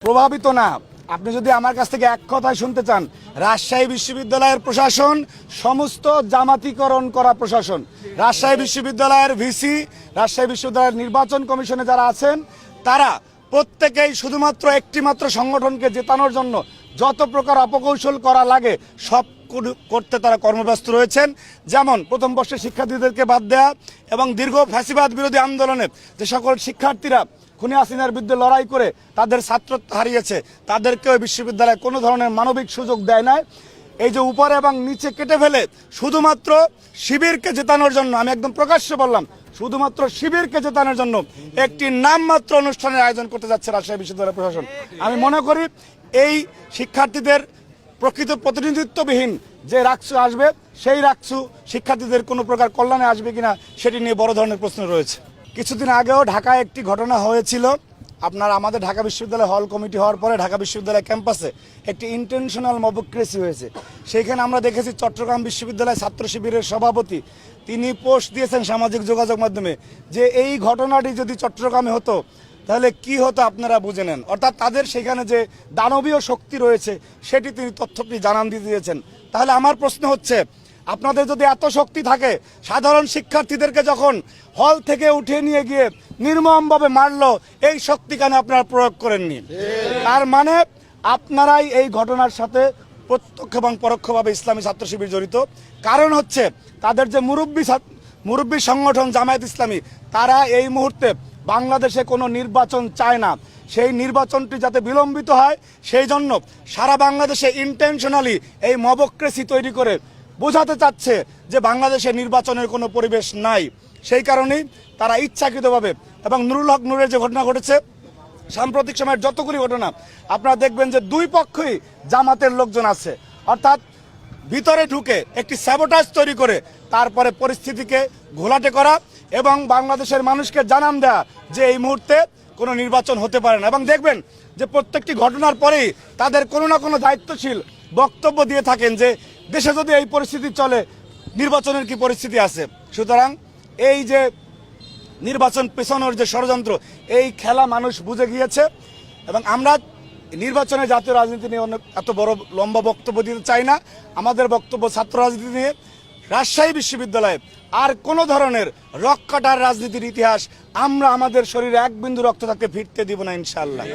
প্রভাবিত না। আপনি যদি আমার কাছ থেকে এক কথায় শুনতে চান, রাজশাহী বিশ্ববিদ্যালয়ের প্রশাসন সমস্ত জামাতিকরণ করা প্রশাসন। রাজশাহী বিশ্ববিদ্যালয়ের ভিসি, রাজশাহী বিশ্ববিদ্যালয়ের নির্বাচন কমিশনে যারা আছেন তারা প্রত্যেকেই শুধুমাত্র একটি মাত্র সংগঠনকে জেতানোর জন্য যত প্রকার অপকৌশল করা লাগে সব করতে তারা কর্মব্যস্ত রয়েছেন। যেমন প্রথম বর্ষের শিক্ষার্থীদেরকে বাদ দেয়া এবং দীর্ঘ ফ্যাসিবাদ বিরোধী আন্দোলনে যে সকল শিক্ষার্থীরা খুনি হাসিনার বিরুদ্ধে লড়াই করে তাদের ছাত্রত্ব হারিয়েছে, তাদেরকেও বিশ্ববিদ্যালয়ে কোনো ধরনের মানবিক সুযোগ দেয় না। এই যে উপরে এবং নিচে কেটে ফেলে শুধুমাত্র শিবিরকে জেতানোর জন্য, আমি একদম প্রকাশ্য বললাম, শুধুমাত্র শিবিরকে জেতানোর জন্য একটি নামমাত্র অনুষ্ঠানের আয়োজন করতে যাচ্ছে রাজশাহী বিশ্ববিদ্যালয় প্রশাসন। আমি মনে করি এই শিক্ষার্থীদের প্রকৃত প্রতিনিধিত্ববিহীন যে রাকসু আসবে, সেই রাকসু শিক্ষার্থীদের কোনো প্রকার কল্যাণে আসবে কিনা সেটি নিয়ে বড় ধরনের প্রশ্ন রয়েছে। কিছুদিন আগেও ঢাকায় একটি ঘটনা হয়েছিল। আপনার আমাদের ঢাকা বিশ্ববিদ্যালয় হল কমিটি হওয়ার পরে ঢাকা বিশ্ববিদ্যালয় ক্যাম্পাসে একটি ইন্টেনশনাল মবক্রেসি হয়েছে। সেইখানে আমরা দেখেছি চট্টগ্রাম বিশ্ববিদ্যালয় ছাত্র শিবিরের সভাপতি তিনি পোস্ট দিয়েছেন সামাজিক যোগাযোগ মাধ্যমে যে এই ঘটনাটি যদি চট্টগ্রামে হতো তাহলে কি হতো আপনারা বুঝে নেন। অর্থাৎ তাদের সেখানে যে দানবীয় শক্তি রয়েছে সেটি তিনি তথ্যটি জানান দিয়ে দিয়েছেন। তাহলে আমার প্রশ্ন হচ্ছে, আপনাদের যদি এত শক্তি থাকে, সাধারণ শিক্ষার্থীদেরকে যখন হল থেকে উঠিয়ে নিয়ে গিয়ে নির্মমভাবে মারলো, এই শক্তি কেন আপনারা প্রয়োগ করেননি? তার মানে আপনারাই এই ঘটনার সাথে প্রত্যক্ষ এবং পরোক্ষভাবে ইসলামী ছাত্র শিবির জড়িত। কারণ হচ্ছে তাদের যে মুরব্বী সংগঠন জামায়াত ইসলামী, তারা এই মুহূর্তে বাংলাদেশে কোনো নির্বাচন চায় না। সেই নির্বাচনটি যাতে বিলম্বিত হয় সেই জন্য সারা বাংলাদেশে ইন্টেনশনালি এই মবক্রেসি তৈরি করে বোঝাতে চাচ্ছে যে বাংলাদেশে নির্বাচনের কোনো পরিবেশ নাই। সেই কারণেই তারা ইচ্ছাকৃতভাবে, এবং নুরুল হক নূরের যে ঘটনা ঘটেছে, সাম্প্রতিক সময়ের যতগুলি ঘটনা আপনারা দেখবেন যে দুই পক্ষই জামাতের লোকজন আছে। অর্থাৎ ভিতরে ঢুকে একটি স্যাবোটাজ তৈরি করে তারপরে পরিস্থিতিকে ঘোলাটে করা এবং বাংলাদেশের মানুষকে জানান দেয়া যে এই মুহূর্তে কোনো নির্বাচন হতে পারে না। এবং দেখবেন যে প্রত্যেকটি ঘটনার পরেই তাদের কোনো না কোনো দায়িত্বশীল বক্তব্য দিয়ে থাকেন যে দেশে যদি এই পরিস্থিতি চলে নির্বাচনের কি পরিস্থিতি আছে। সুতরাং এই যে নির্বাচন পেছানোর যে ষড়যন্ত্র, এই খেলা মানুষ বুঝে গিয়েছে। এবং আমরা নির্বাচনে জাতীয় রাজনীতি নিয়ে অনেক এত বড় লম্বা বক্তব্য দিতে চাই না। আমাদের বক্তব্য ছাত্র রাজনীতি নিয়ে। রাজশাহী বিশ্ববিদ্যালয়ে আর কোনো ধরনের রক কাটার রাজনীতির ইতিহাস আমরা আমাদের শরীরে এক বিন্দু রক্ত থাকতে ফিরতে দিব না ইনশাআল্লাহ।